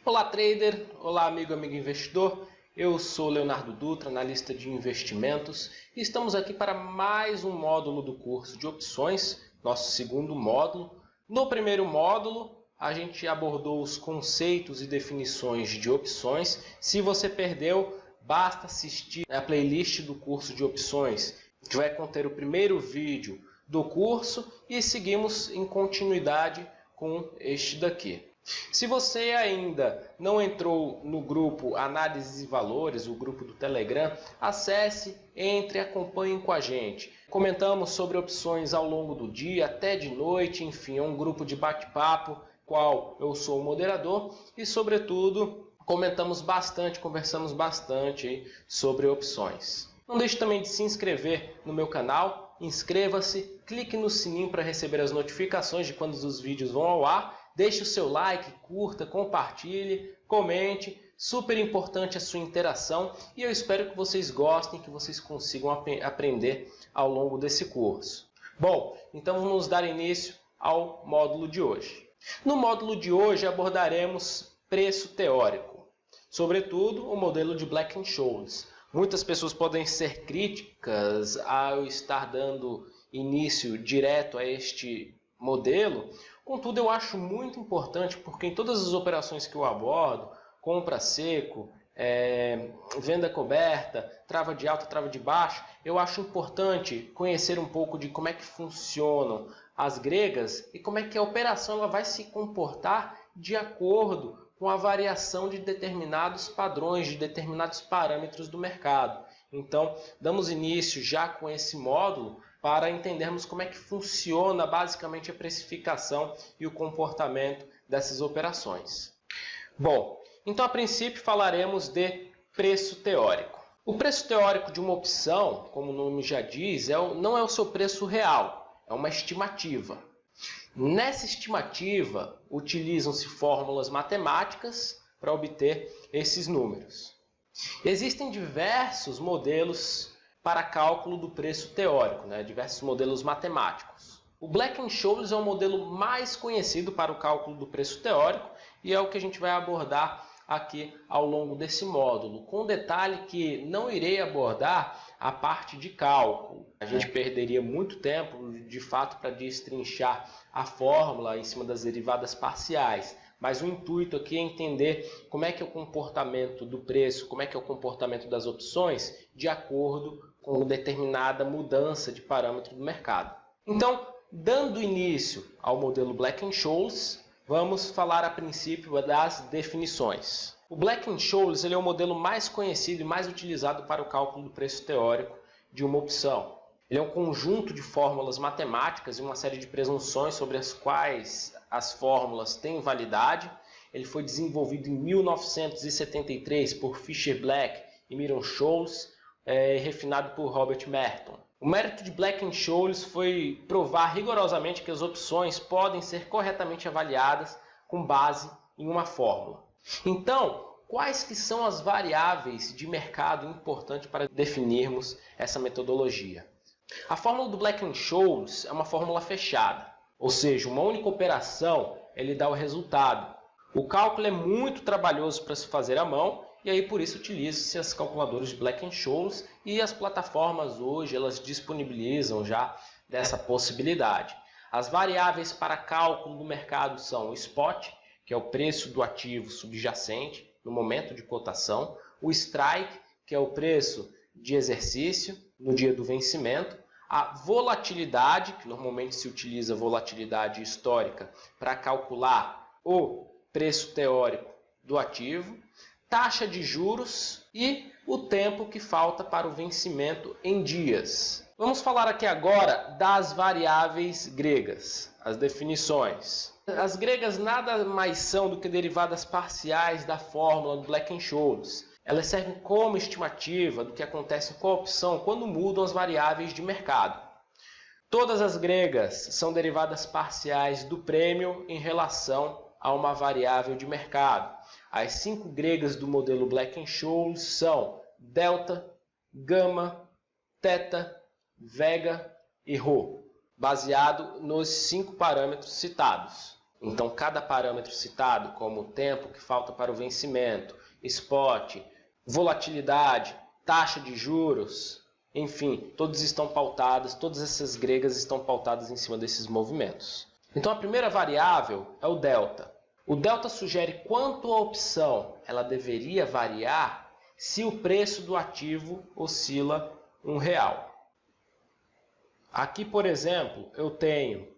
Olá, trader! Olá, amigo investidor! Eu sou Leonardo Dutra, analista de investimentos, e estamos aqui para mais um módulo do curso de opções, nosso segundo módulo. No primeiro módulo, a gente abordou os conceitos e definições de opções. Se você perdeu, basta assistir a playlist do curso de opções, que vai conter o primeiro vídeo do curso, e seguimos em continuidade com este daqui. Se você ainda não entrou no grupo Análise de Valores, o grupo do Telegram, acesse, entre e acompanhe com a gente. Comentamos sobre opções ao longo do dia, até de noite, enfim, é um grupo de bate-papo, qual eu sou o moderador, e sobretudo conversamos bastante sobre opções. Não deixe também de se inscrever no meu canal, inscreva-se, clique no sininho para receber as notificações de quando os vídeos vão ao ar. Deixe o seu like, curta, compartilhe, comente. Super importante a sua interação e eu espero que vocês gostem, que vocês consigam aprender ao longo desse curso. Bom, então vamos dar início ao módulo de hoje. No módulo de hoje abordaremos preço teórico, sobretudo o modelo de Black-Scholes. Muitas pessoas podem ser críticas ao estar dando início direto a este modelo. Contudo, eu acho muito importante porque em todas as operações que eu abordo, compra seco, venda coberta, trava de alta, trava de baixa, eu acho importante conhecer um pouco de como é que funcionam as gregas e como é que a operação ela vai se comportar de acordo com a variação de determinados padrões, de determinados parâmetros do mercado. Então, damos início já com esse módulo para entendermos como é que funciona basicamente a precificação e o comportamento dessas operações. Bom, então a princípio falaremos de preço teórico. O preço teórico de uma opção, como o nome já diz, não é o seu preço real, é uma estimativa. Nessa estimativa, utilizam-se fórmulas matemáticas para obter esses números. Existem diversos modelos para cálculo do preço teórico, diversos modelos matemáticos. O Black-Scholes é o modelo mais conhecido para o cálculo do preço teórico e é o que a gente vai abordar aqui ao longo desse módulo, com detalhe que não irei abordar a parte de cálculo. A gente perderia muito tempo, de fato, para destrinchar a fórmula em cima das derivadas parciais. Mas o intuito aqui é entender como é que é o comportamento do preço, como é que é o comportamento das opções de acordo com determinada mudança de parâmetro do mercado. Então, dando início ao modelo Black-Scholes, vamos falar a princípio das definições. O Black-Scholes ele é o modelo mais conhecido e mais utilizado para o cálculo do preço teórico de uma opção. Ele é um conjunto de fórmulas matemáticas e uma série de presunções sobre as quais as fórmulas têm validade. Ele foi desenvolvido em 1973 por Fisher Black e Myron Scholes, refinado por Robert Merton. O mérito de Black-Scholes foi provar rigorosamente que as opções podem ser corretamente avaliadas com base em uma fórmula. Então, quais que são as variáveis de mercado importantes para definirmos essa metodologia? A fórmula do Black-Scholes é uma fórmula fechada, ou seja, uma única operação ele dá o resultado. O cálculo é muito trabalhoso para se fazer à mão e aí por isso utiliza-se as calculadoras de Black-Scholes e as plataformas hoje elas disponibilizam já dessa possibilidade. As variáveis para cálculo do mercado são o spot, que é o preço do ativo subjacente no momento de cotação, o strike, que é o preço de exercício no dia do vencimento, a volatilidade, que normalmente se utiliza volatilidade histórica para calcular o preço teórico do ativo, taxa de juros e o tempo que falta para o vencimento em dias. Vamos falar aqui agora das variáveis gregas, as definições. As gregas nada mais são do que derivadas parciais da fórmula do Black-Scholes. Elas servem como estimativa do que acontece com a opção quando mudam as variáveis de mercado. Todas as gregas são derivadas parciais do prêmio em relação a uma variável de mercado. As 5 gregas do modelo Black-Scholes são delta, gama, θ, vega e ρ, baseado nos 5 parâmetros citados. Então, cada parâmetro citado, como o tempo que falta para o vencimento, spot, volatilidade, taxa de juros, enfim, todas essas gregas estão pautadas em cima desses movimentos. Então, a primeira variável é o delta. O delta sugere quanto a opção ela deveria variar se o preço do ativo oscila R$1. Aqui, por exemplo, eu tenho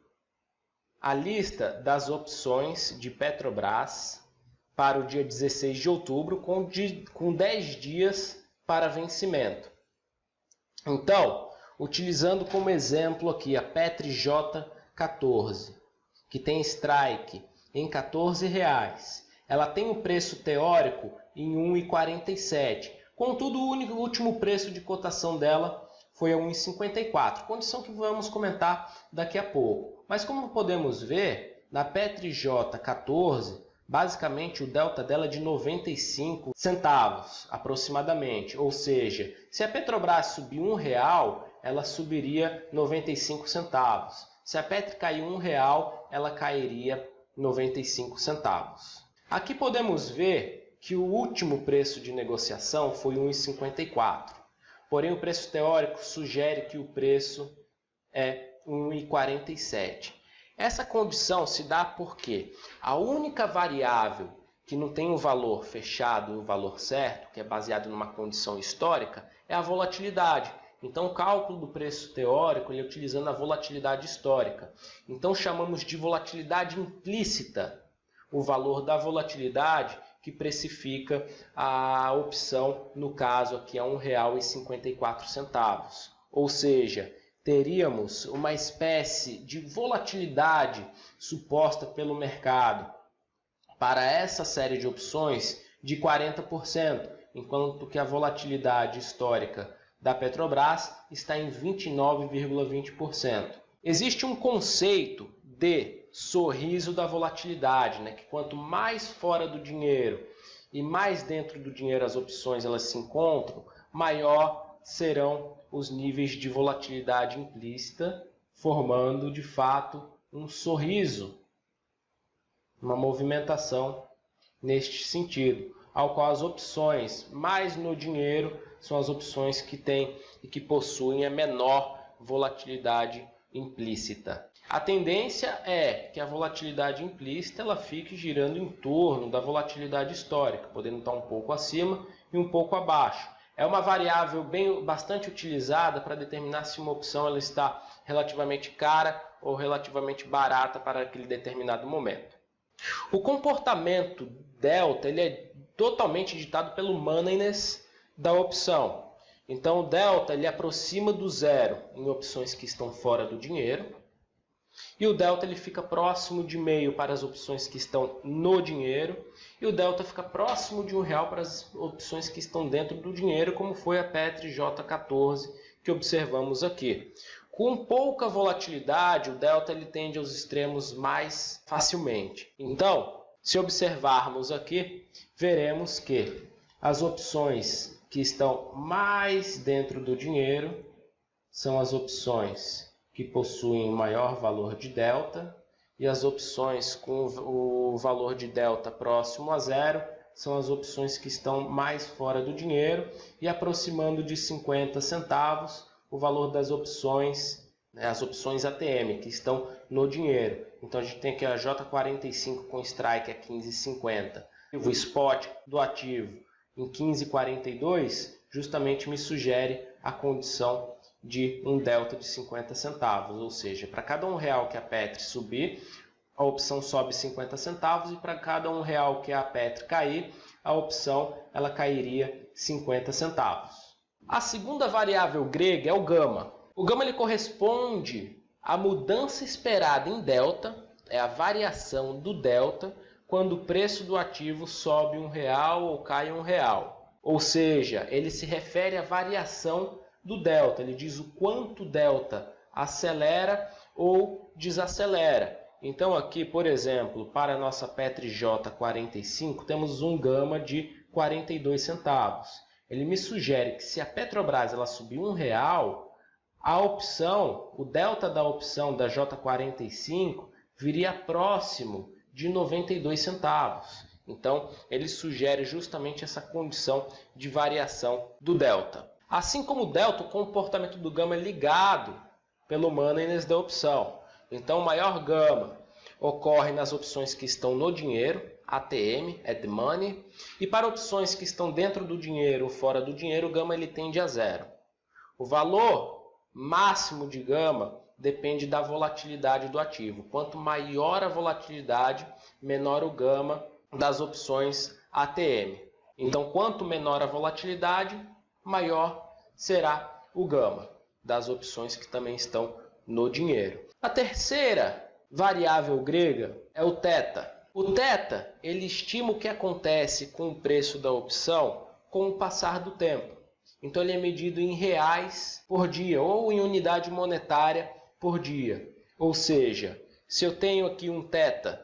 a lista das opções de Petrobras para o dia 16 de outubro, com 10 dias para vencimento. Então, utilizando como exemplo aqui a PetriJ14, que tem strike em R$14, ela tem o preço teórico em 1,47. Contudo, o último preço de cotação dela foi a 1,54, condição que vamos comentar daqui a pouco. Mas como podemos ver, na PetriJ14, basicamente o delta dela é de 95 centavos aproximadamente. Ou seja, se a Petrobras subir R$1, ela subiria 95 centavos. Se a Petri cair R$1, ela cairia 95 centavos. Aqui podemos ver que o último preço de negociação foi 1,54. Porém, o preço teórico sugere que o preço é 1,47. Essa condição se dá porque a única variável que não tem o valor fechado e o valor certo, que é baseado numa condição histórica, é a volatilidade. Então, o cálculo do preço teórico ele é utilizando a volatilidade histórica. Então, chamamos de volatilidade implícita o valor da volatilidade que precifica a opção, no caso aqui é R$1,54. Ou seja, teríamos uma espécie de volatilidade suposta pelo mercado para essa série de opções de 40%, enquanto que a volatilidade histórica da Petrobras está em 29,20%. Existe um conceito de sorriso da volatilidade, que quanto mais fora do dinheiro e mais dentro do dinheiro as opções elas se encontram, maior serão os níveis de volatilidade implícita, formando de fato um sorriso, uma movimentação neste sentido, ao qual as opções mais no dinheiro são as opções que têm e que possuem a menor volatilidade implícita. A tendência é que a volatilidade implícita ela fique girando em torno da volatilidade histórica, podendo estar um pouco acima e um pouco abaixo. É uma variável bastante utilizada para determinar se uma opção ela está relativamente cara ou relativamente barata para aquele determinado momento. O comportamento delta ele é totalmente ditado pelo moneyness da opção. Então o delta ele aproxima do zero em opções que estão fora do dinheiro e o delta ele fica próximo de meio para as opções que estão no dinheiro e o delta fica próximo de R$1 para as opções que estão dentro do dinheiro, como foi a PetriJ14 que observamos aqui. Com pouca volatilidade, o delta ele tende aos extremos mais facilmente. Então, se observarmos aqui, veremos que as opções que estão mais dentro do dinheiro são as opções que possuem maior valor de delta e as opções com o valor de delta próximo a zero são as opções que estão mais fora do dinheiro e aproximando de 50 centavos o valor das opções, as opções ATM, que estão no dinheiro. Então a gente tem aqui a J45 com strike a 15,50. O spot do ativo em 15,42 justamente me sugere a condição de um delta de 50 centavos, ou seja, para cada R$1 que a Petri subir, a opção sobe 50 centavos e para cada R$1 que a Petri cair, a opção ela cairia 50 centavos. A segunda variável grega é o gama. O gama ele corresponde à mudança esperada em delta, é a variação do delta quando o preço do ativo sobe R$1 ou cai R$1. Ou seja, ele se refere à variação do delta, ele diz o quanto o delta acelera ou desacelera. Então aqui, por exemplo, para a nossa PetriJ45, temos um gama de 42 centavos. Ele me sugere que se a Petrobras ela subir R$1, a opção, o delta da opção da J45 viria próximo de 92 centavos. Então, ele sugere justamente essa condição de variação do delta. Assim como o delta, o comportamento do gama é ligado pelo moneyness da opção. Então, o maior gama ocorre nas opções que estão no dinheiro, ATM, at the money, e para opções que estão dentro do dinheiro ou fora do dinheiro, o gama ele tende a zero. O valor máximo de gama depende da volatilidade do ativo. Quanto maior a volatilidade, menor o gama das opções ATM. Então, quanto menor a volatilidade, maior será o gama das opções que também estão no dinheiro. A terceira variável grega é o θ. O θ, ele estima o que acontece com o preço da opção com o passar do tempo. Então, ele é medido em reais por dia ou em unidade monetária por dia. Ou seja, se eu tenho aqui um θ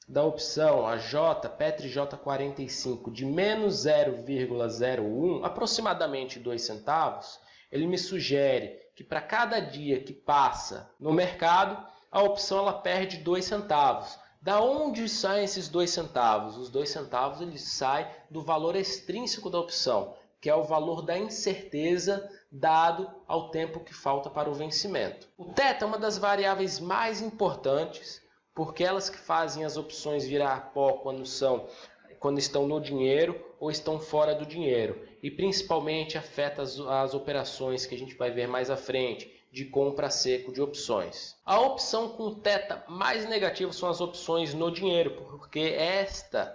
da opção a J, Petri J45 de menos 0,01, aproximadamente 2 centavos, ele me sugere que para cada dia que passa no mercado, a opção ela perde 2 centavos. Da onde saem esses 2 centavos? Os 2 centavos eles saem do valor extrínseco da opção, que é o valor da incerteza dado ao tempo que falta para o vencimento. O θ é uma das variáveis mais importantes, porque elas que fazem as opções virar pó quando estão no dinheiro ou estão fora do dinheiro. E principalmente afeta as operações que a gente vai ver mais à frente, de compra a seco de opções. A opção com θ mais negativo são as opções no dinheiro, porque estas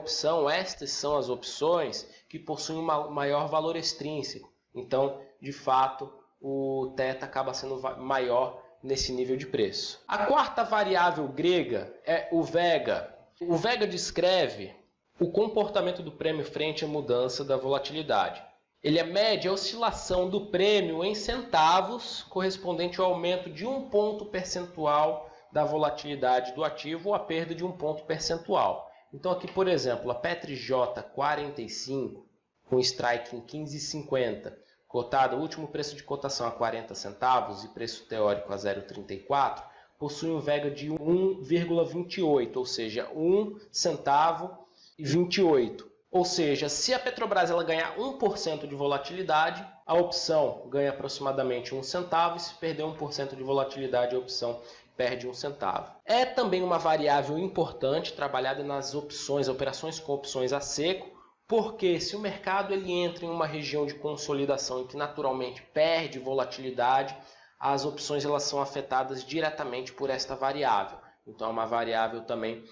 são as opções que possuem um maior valor extrínseco. Então, de fato, o θ acaba sendo maior nesse nível de preço. A quarta variável grega é o vega. O vega descreve o comportamento do prêmio frente à mudança da volatilidade. Ele mede a oscilação do prêmio em centavos, correspondente ao aumento de 1 ponto percentual da volatilidade do ativo ou a perda de 1 ponto percentual. Então aqui, por exemplo, a Petri J45 com strike em 15,50, cotada, o último preço de cotação a 40 centavos e preço teórico a 0,34, possui um vega de 1,28, ou seja, 1 centavo e 28. Ou seja, se a Petrobras ela ganhar 1% de volatilidade, a opção ganha aproximadamente 1 centavo, e se perder 1% de volatilidade, a opção perde 1 centavo. É também uma variável importante trabalhada nas operações com opções a seco, porque se o mercado ele entra em uma região de consolidação em que naturalmente perde volatilidade, as opções elas são afetadas diretamente por esta variável. Então é uma variável também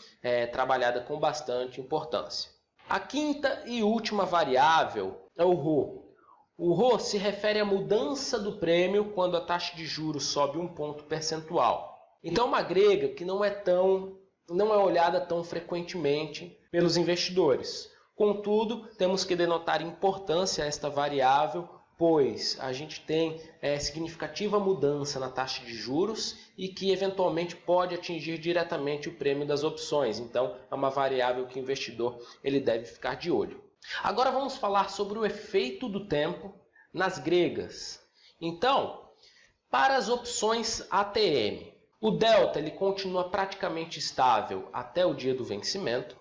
trabalhada com bastante importância. A quinta e última variável é o ρ. O ρ se refere à mudança do prêmio quando a taxa de juros sobe 1 ponto percentual. Então é uma grega que não é olhada tão frequentemente pelos investidores. Contudo, temos que denotar importância a esta variável, pois a gente tem significativa mudança na taxa de juros e que eventualmente pode atingir diretamente o prêmio das opções. Então, é uma variável que o investidor ele deve ficar de olho. Agora vamos falar sobre o efeito do tempo nas gregas. Então, para as opções ATM, o delta ele continua praticamente estável até o dia do vencimento.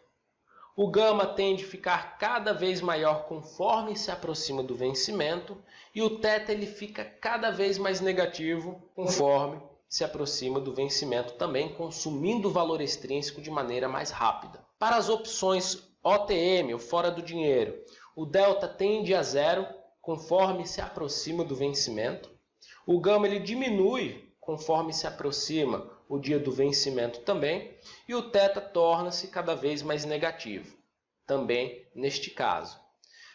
O gama tende a ficar cada vez maior conforme se aproxima do vencimento e o θ ele fica cada vez mais negativo conforme se aproxima do vencimento, também consumindo o valor extrínseco de maneira mais rápida. Para as opções OTM, ou fora do dinheiro, o delta tende a zero conforme se aproxima do vencimento. O gama ele diminui conforme se aproxima o dia do vencimento também, e o θ torna-se cada vez mais negativo, também neste caso.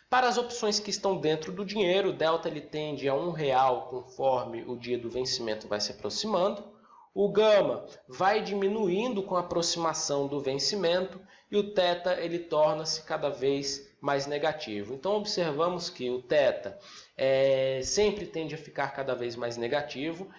Para as opções que estão dentro do dinheiro, o delta ele tende a R$1 conforme o dia do vencimento vai se aproximando, o gama vai diminuindo com a aproximação do vencimento e o θ ele torna-se cada vez mais negativo. Então observamos que o θ sempre tende a ficar cada vez mais negativo.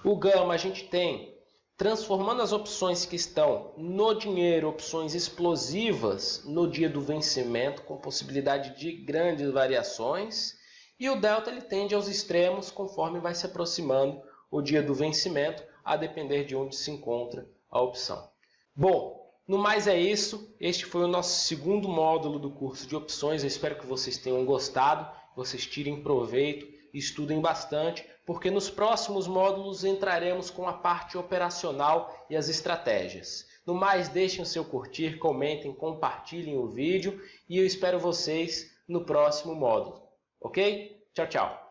O gama a gente tem transformando as opções que estão no dinheiro, opções explosivas no dia do vencimento, com possibilidade de grandes variações. E o delta ele tende aos extremos conforme vai se aproximando o dia do vencimento, a depender de onde se encontra a opção. Bom, No mais é isso, este foi o nosso segundo módulo do curso de opções. Eu espero que vocês tenham gostado, vocês tirem proveito, estudem bastante, porque nos próximos módulos entraremos com a parte operacional e as estratégias. No mais, deixem o seu curtir, comentem, compartilhem o vídeo e eu espero vocês no próximo módulo. Ok? Tchau, tchau!